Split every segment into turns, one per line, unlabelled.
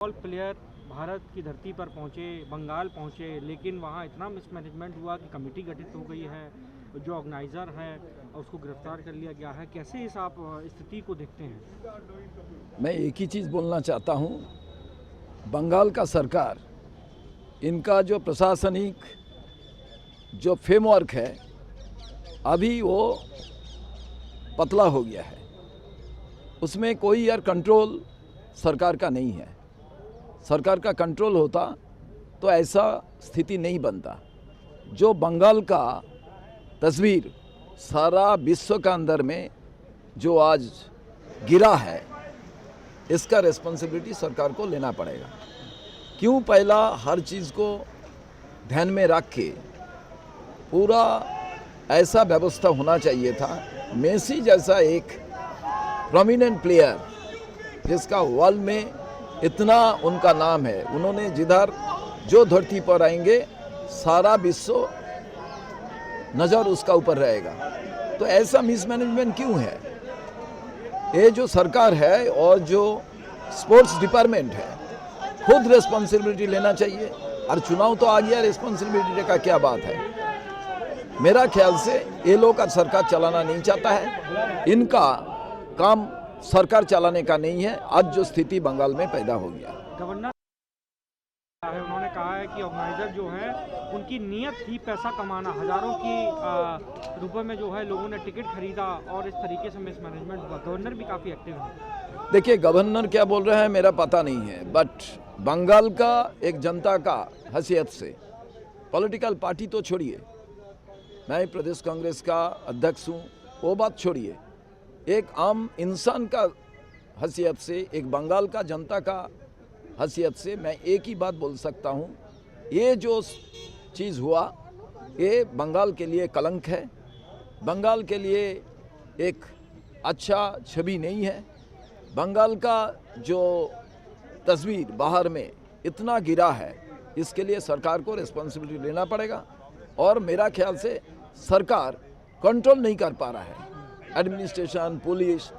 Football player Bharat की धरती पर पहुंचे, बंगाल पहुंचे, लेकिन वहां इतना मिसमैनेजमेंट हुआ कि कमेटी गठित हो गई है, जो ऑर्गेनाइज़र है उसको गिरफ्तार कर लिया गया है। कैसे इस आप स्थिति को देखते हैं?
मैं एक ही चीज़ बोलना चाहता हूँ, बंगाल का सरकार, इनका जो प्रशासनिक जो फ्रेमवर्क है अभी वो पतला हो गया है, उसमें कोई यार कंट्रोल सरकार का नहीं है। सरकार का कंट्रोल होता तो ऐसा स्थिति नहीं बनता। जो बंगाल का तस्वीर सारा विश्व का अंदर में जो आज गिरा है, इसका रिस्पॉन्सिबिलिटी सरकार को लेना पड़ेगा। क्यों पहला हर चीज़ को ध्यान में रख के पूरा ऐसा व्यवस्था होना चाहिए था। मेसी जैसा एक प्रोमिनेंट प्लेयर जिसका वर्ल्ड में इतना उनका नाम है, उन्होंने जिधर जो धरती पर आएंगे सारा विश्व नज़र उसका ऊपर रहेगा। तो ऐसा मिसमैनेजमेंट क्यों है? ये जो सरकार है और जो स्पोर्ट्स डिपार्टमेंट है खुद रिस्पॉन्सिबिलिटी लेना चाहिए। और चुनाव तो आ गया, रिस्पॉन्सिबिलिटी का क्या बात है? मेरा ख्याल से ये लोग का सरकार चलाना नहीं चाहता है, इनका काम सरकार चलाने का नहीं है। आज जो स्थिति बंगाल में पैदा हो गया,
गवर्नर उन्होंने कहा है कि ऑर्गेनाइजर जो है उनकी नीयत थी पैसा कमाना, हजारों की रुपए में जो है लोगों ने टिकट खरीदा और इस तरीके से मिसमैनेजमेंट हुआ। गवर्नर भी काफ़ी एक्टिव है।
देखिए गवर्नर क्या बोल रहे हैं मेरा पता नहीं है, बट बंगाल का एक जनता का हैसियत से, पॉलिटिकल पार्टी तो छोड़िए, मैं प्रदेश कांग्रेस का अध्यक्ष हूँ, वो बात छोड़िए, एक आम इंसान का हैसियत से, एक बंगाल का जनता का हैसियत से मैं एक ही बात बोल सकता हूँ, ये जो चीज़ हुआ ये बंगाल के लिए कलंक है, बंगाल के लिए एक अच्छा छवि नहीं है। बंगाल का जो तस्वीर बाहर में इतना गिरा है, इसके लिए सरकार को रिस्पॉन्सिबिलिटी लेना पड़ेगा। और मेरा ख्याल से सरकार कंट्रोल नहीं कर पा रहा है, एडमिनिस्ट्रेशन, पुलिस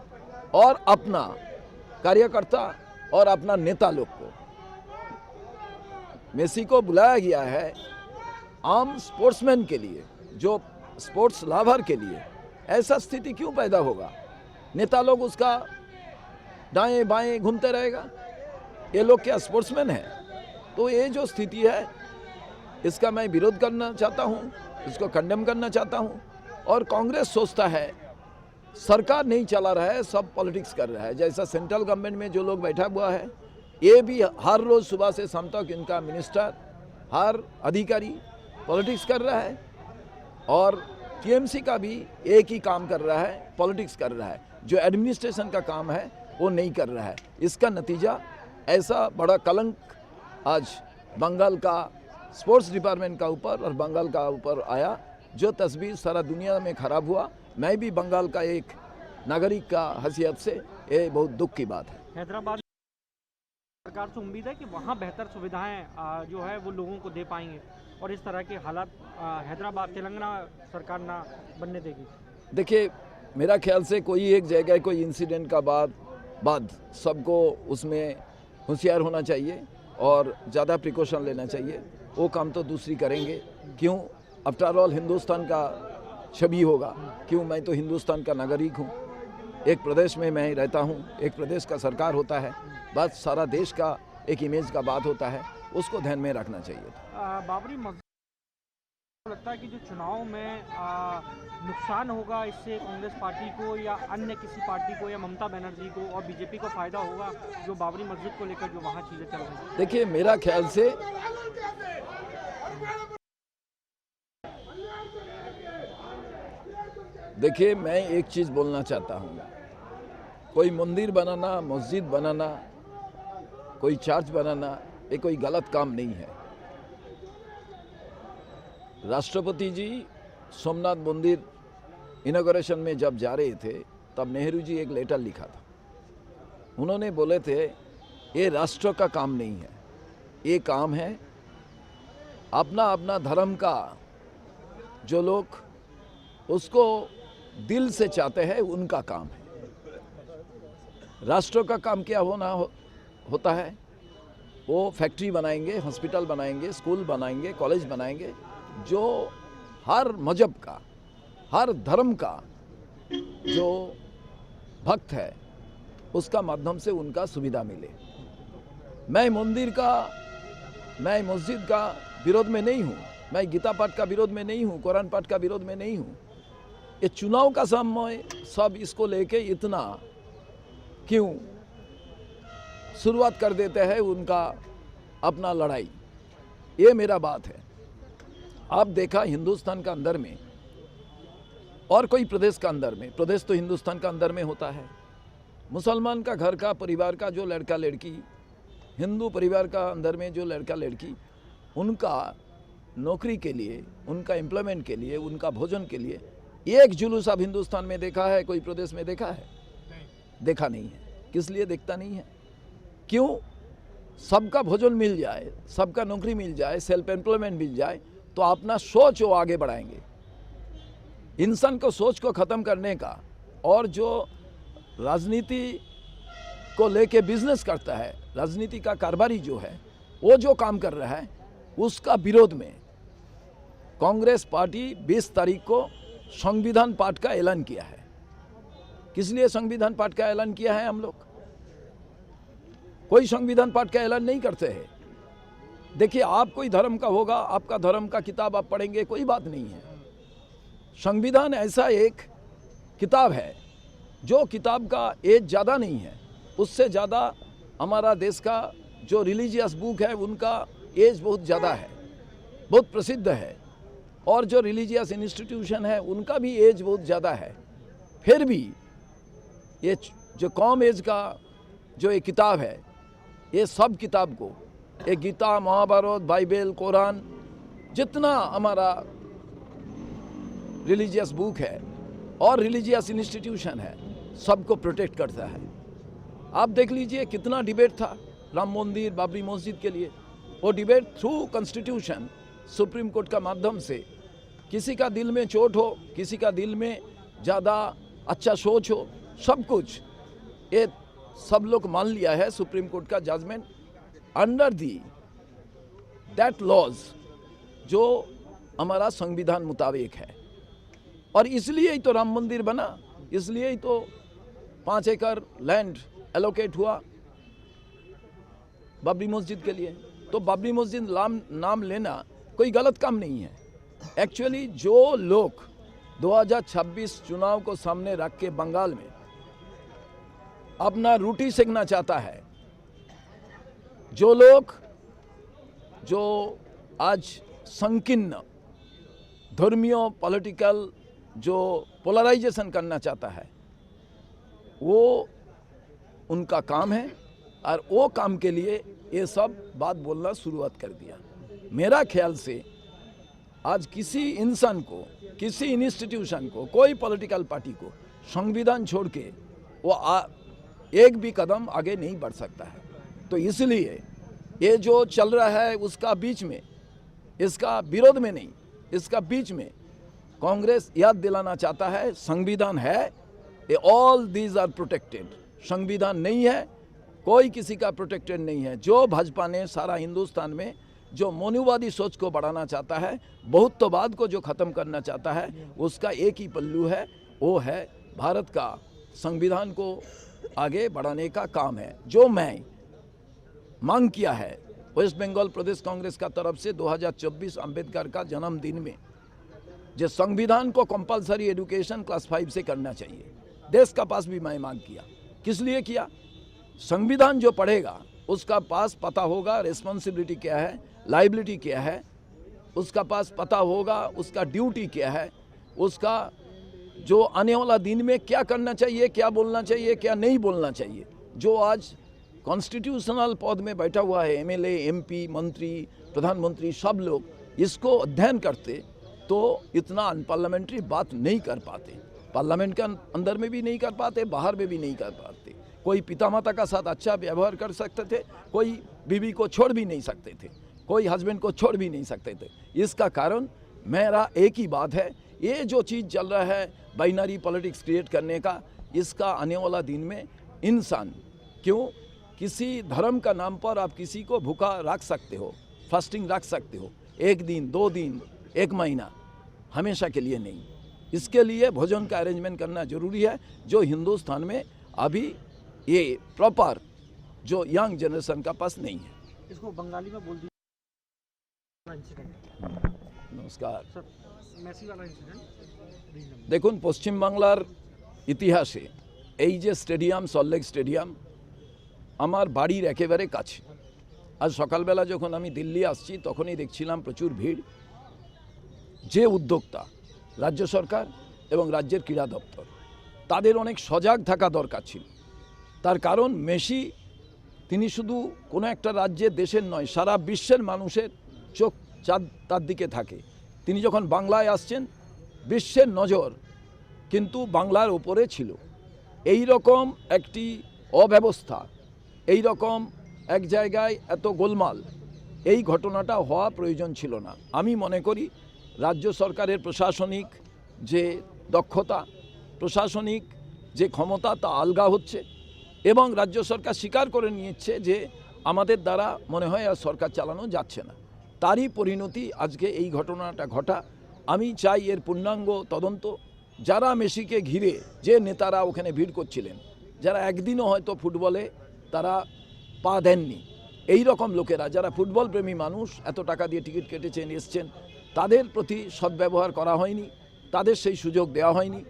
और अपना कार्यकर्ता और अपना नेता लोग को। मेसी को बुलाया गया है आम स्पोर्ट्समैन के लिए, जो स्पोर्ट्स लवर के लिए। ऐसा स्थिति क्यों पैदा होगा? नेता लोग उसका दाएं बाएं घूमते रहेगा, ये लोग क्या स्पोर्ट्समैन हैं? तो ये जो स्थिति है इसका मैं विरोध करना चाहता हूँ, इसको कंडेम करना चाहता हूँ। और कांग्रेस सोचता है सरकार नहीं चला रहा है, सब पॉलिटिक्स कर रहा है। जैसा सेंट्रल गवर्नमेंट में जो लोग बैठा हुआ है, ये भी हर रोज़ सुबह से शाम तक इनका मिनिस्टर, हर अधिकारी पॉलिटिक्स कर रहा है। और टीएमसी का भी एक ही काम कर रहा है, पॉलिटिक्स कर रहा है। जो एडमिनिस्ट्रेशन का काम है वो नहीं कर रहा है। इसका नतीजा ऐसा बड़ा कलंक आज बंगाल का स्पोर्ट्स डिपार्टमेंट का ऊपर और बंगाल का ऊपर आया, जो तस्वीर सारा दुनिया में खराब हुआ। मैं भी बंगाल का एक नागरिक का हैसियत से ये बहुत दुख की बात है।
हैदराबाद सरकार से उम्मीद है कि वहाँ बेहतर सुविधाएं जो है वो लोगों को दे पाएंगे और इस तरह के हालात हैदराबाद, तेलंगाना सरकार ना बनने देगी।
देखिए मेरा ख्याल से कोई एक जगह कोई इंसिडेंट का बाद सबको उसमें होशियार होना चाहिए और ज़्यादा प्रिकॉशन लेना चाहिए। वो काम तो दूसरी करेंगे, क्यों? आफ्टर ऑल हिंदुस्तान का छवि होगा। क्यों? मैं तो हिंदुस्तान का नागरिक हूँ, एक प्रदेश में मैं रहता हूँ, एक प्रदेश का सरकार होता है, बस सारा देश का एक इमेज का बात होता है, उसको ध्यान में रखना चाहिए।
बाबरी मस्जिद लगता है कि जो चुनाव में नुकसान होगा इससे कांग्रेस पार्टी को या अन्य किसी पार्टी को या ममता बनर्जी को और बीजेपी को फायदा होगा, जो बाबरी मस्जिद को लेकर जो वहाँ चीज़ें चल रही हैं?
देखिए मेरा ख्याल से देखिए मैं एक चीज़ बोलना चाहता हूँ, कोई मंदिर बनाना, मस्जिद बनाना, कोई चर्च बनाना ये कोई गलत काम नहीं है। राष्ट्रपति जी सोमनाथ मंदिर इनॉग्रेशन में जब जा रहे थे तब नेहरू जी एक लेटर लिखा था, उन्होंने बोले थे ये राष्ट्र का काम नहीं है, ये काम है अपना अपना धर्म का, जो लोग उसको दिल से चाहते हैं उनका काम है। राष्ट्र का काम क्या होता है? वो फैक्ट्री बनाएंगे, हॉस्पिटल बनाएंगे, स्कूल बनाएंगे, कॉलेज बनाएंगे, जो हर मजहब का, हर धर्म का जो भक्त है उसका माध्यम से उनका सुविधा मिले। मैं मस्जिद का विरोध में नहीं हूँ, मैं गीता पाठ का विरोध में नहीं हूँ, कुरान पाठ का विरोध में नहीं हूँ। ये चुनाव का समय सब इसको लेके इतना क्यों शुरुआत कर देते हैं उनका अपना लड़ाई, ये मेरा बात है। आप देखा हिंदुस्तान का अंदर में और कोई प्रदेश का अंदर में, प्रदेश तो हिंदुस्तान का अंदर में होता है, मुसलमान का घर का परिवार का जो लड़का लड़की, हिंदू परिवार का अंदर में जो लड़का लड़की, उनका नौकरी के लिए, उनका एम्प्लॉयमेंट के लिए, उनका भोजन के लिए एक जुलूस आप हिंदुस्तान में देखा है? कोई प्रदेश में देखा है? देखा नहीं है। किस लिए देखता नहीं है? क्यों? सबका भोजन मिल जाए, सबका नौकरी मिल जाए, सेल्फ एम्प्लॉयमेंट मिल जाए तो अपना सोच वो आगे बढ़ाएंगे। इंसान को सोच को ख़त्म करने का और जो राजनीति को लेके बिजनेस करता है, राजनीति का कारोबारी जो है वो जो काम कर रहा है उसका विरोध में कांग्रेस पार्टी 20 तारीख को संविधान पाठ का ऐलान किया है। किस लिए संविधान पाठ का ऐलान किया है? हम लोग कोई संविधान पाठ का ऐलान नहीं करते हैं। देखिए, आप कोई धर्म का होगा, आपका धर्म का किताब आप पढ़ेंगे, कोई बात नहीं है। संविधान ऐसा एक किताब है जो किताब का एज ज़्यादा नहीं है, उससे ज़्यादा हमारा देश का जो रिलीजियस बुक है उनका एज बहुत ज़्यादा है, बहुत प्रसिद्ध है, और जो रिलीजियस इंस्टीट्यूशन है उनका भी एज बहुत ज़्यादा है। फिर भी ये जो कम एज का जो एक किताब है, ये सब किताब को, ये गीता, महाभारत, बाइबल, कुरान, जितना हमारा रिलीजियस बुक है और रिलीजियस इंस्टीट्यूशन है, सबको प्रोटेक्ट करता है। आप देख लीजिए कितना डिबेट था राम मंदिर, बाबरी मस्जिद के लिए। वो debate through constitution, supreme Court का माध्यम से, किसी का दिल में चोट हो, किसी का दिल में ज़्यादा अच्छा सोच हो, सब कुछ ये सब लोग मान लिया है सुप्रीम कोर्ट का judgment under the that laws जो हमारा संविधान मुताबिक है। और इसलिए ही तो राम मंदिर बना, इसलिए ही तो 5 एकड़ लैंड एलोकेट हुआ बाबरी मस्जिद के लिए। तो बाबरी मस्जिद नाम लेना कोई गलत काम नहीं है। एक्चुअली जो लोग 2026 चुनाव को सामने रख के बंगाल में अपना रोटी सेकना चाहता है, जो लोग जो आज संकीर्ण धर्मीय पॉलिटिकल जो पोलराइजेशन करना चाहता है, वो उनका काम है और वो काम के लिए ये सब बात बोलना शुरुआत कर दिया। मेरा ख्याल से आज किसी इंसान को, किसी इंस्टीट्यूशन को, कोई पॉलिटिकल पार्टी को संविधान छोड़ के वो एक भी कदम आगे नहीं बढ़ सकता है। तो इसलिए ये जो चल रहा है उसका बीच में, इसका विरोध में नहीं, इसका बीच में कांग्रेस याद दिलाना चाहता है संविधान है, ये ऑल दीज आर प्रोटेक्टेड। संविधान नहीं है, कोई किसी का प्रोटेक्टेड नहीं है। जो भाजपा ने सारा हिंदुस्तान में जो मनुवादी सोच को बढ़ाना चाहता है, बहुत्ववाद को जो ख़त्म करना चाहता है, उसका एक ही पल्लू है, वो है भारत का संविधान को आगे बढ़ाने का काम है। जो मैं मांग किया है वेस्ट बंगाल प्रदेश कांग्रेस का तरफ से 2024 अंबेडकर का जन्मदिन में, जो संविधान को कंपलसरी एजुकेशन क्लास 5 से करना चाहिए, देश का पास भी मैं मांग किया। किस लिए किया? संविधान जो पढ़ेगा उसका पास पता होगा रिस्पॉन्सिबिलिटी क्या है, लाइबिलिटी क्या है, उसका पास पता होगा उसका ड्यूटी क्या है, उसका जो आने वाला दिन में क्या करना चाहिए, क्या बोलना चाहिए, क्या नहीं बोलना चाहिए। जो आज कॉन्स्टिट्यूशनल पद में बैठा हुआ है, एमएलए, एमपी, मंत्री, प्रधानमंत्री, सब लोग इसको अध्ययन करते तो इतना अनपार्लियामेंट्री बात नहीं कर पाते। पार्लियामेंट के अंदर में भी नहीं कर पाते, बाहर में भी नहीं कर पाते। कोई पिता माता का साथ अच्छा व्यवहार कर सकते थे, कोई बीवी को छोड़ भी नहीं सकते थे, कोई हस्बैंड को छोड़ भी नहीं सकते थे। इसका कारण मेरा एक ही बात है, ये जो चीज़ चल रहा है बाइनरी पॉलिटिक्स क्रिएट करने का, इसका आने वाला दिन में इंसान, क्यों किसी धर्म का नाम पर आप किसी को भूखा रख सकते हो, फास्टिंग रख सकते हो, 1 दिन 2 दिन 1 महीना, हमेशा के लिए नहीं। इसके लिए भोजन का अरेंजमेंट करना जरूरी है, जो हिंदुस्तान में अभी ये प्रॉपर जो यंग जनरेशन का पास नहीं है।
इसको बंगाली में बोल दीजिए।
नमस्कार
सर, मेसी वाला इंसिडेंट
देखুন, পশ্চিমবাংলার ইতিহাসে এই যে স্টেডিয়াম, সল্টলেক স্টেডিয়াম আমার বাড়ির একেবারে কাছে। আজ সকালবেলা যখন আমি দিল্লি আসছি তখনই দেখছিলাম প্রচুর ভিড়। যে উদ্যোক্তা, রাজ্য সরকার এবং রাজ্যের ক্রীড়া দপ্তর, তাদের অনেক সজাগ থাকা দরকার ছিল। তার কারণ মেসি তিনি শুধু কোনো একটা রাজ্যের, দেশের নয়, সারা বিশ্বের মানুষের চোখ তার দিকে থাকে। তিনি যখন বাংলায় আসছেন বিশ্বের নজর কিন্তু বাংলার উপরে ছিল। এই রকম একটি অব্যবস্থা, এই রকম এক জায়গায় এত গোলমাল, এই ঘটনাটা হওয়া প্রয়োজন ছিল না। আমি মনে করি রাজ্য সরকারের প্রশাসনিক যে দক্ষতা, প্রশাসনিক যে ক্ষমতা, তা আলগা হচ্ছে এবং রাজ্য সরকার স্বীকার করে নিচ্ছে যে আমাদের দ্বারা মনে হয় আর সরকার চালানো যাচ্ছে না। তারই পরিণতি আজকে এই ঘটনাটা ঘটা। আমি চাই এর পূর্ণাঙ্গ তদন্ত। যারা মেসিকে ঘিরে, যে নেতারা ওখানে ভিড় করছিলেন, যারা একদিনও হয়তো ফুটবলে তারা পা দেননি, এই রকম লোকেরা যারা ফুটবল প্রেমী মানুষ, এত টাকা দিয়ে টিকিট কেটেছেন, এসছেন, তাদের প্রতি সদ্ব্যবহার করা হয়নি, তাদের সেই সুযোগ দেওয়া হয়নি।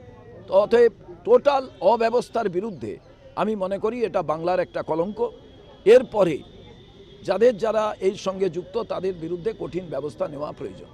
তো অতএব টোটাল অব্যবস্থার বিরুদ্ধে আমি মনে করি এটা বাংলার একটা কলঙ্ক। এরপরে যারা এর সঙ্গে যুক্ত তাদের বিরুদ্ধে কঠিন ব্যবস্থা নেওয়া প্রয়োজন।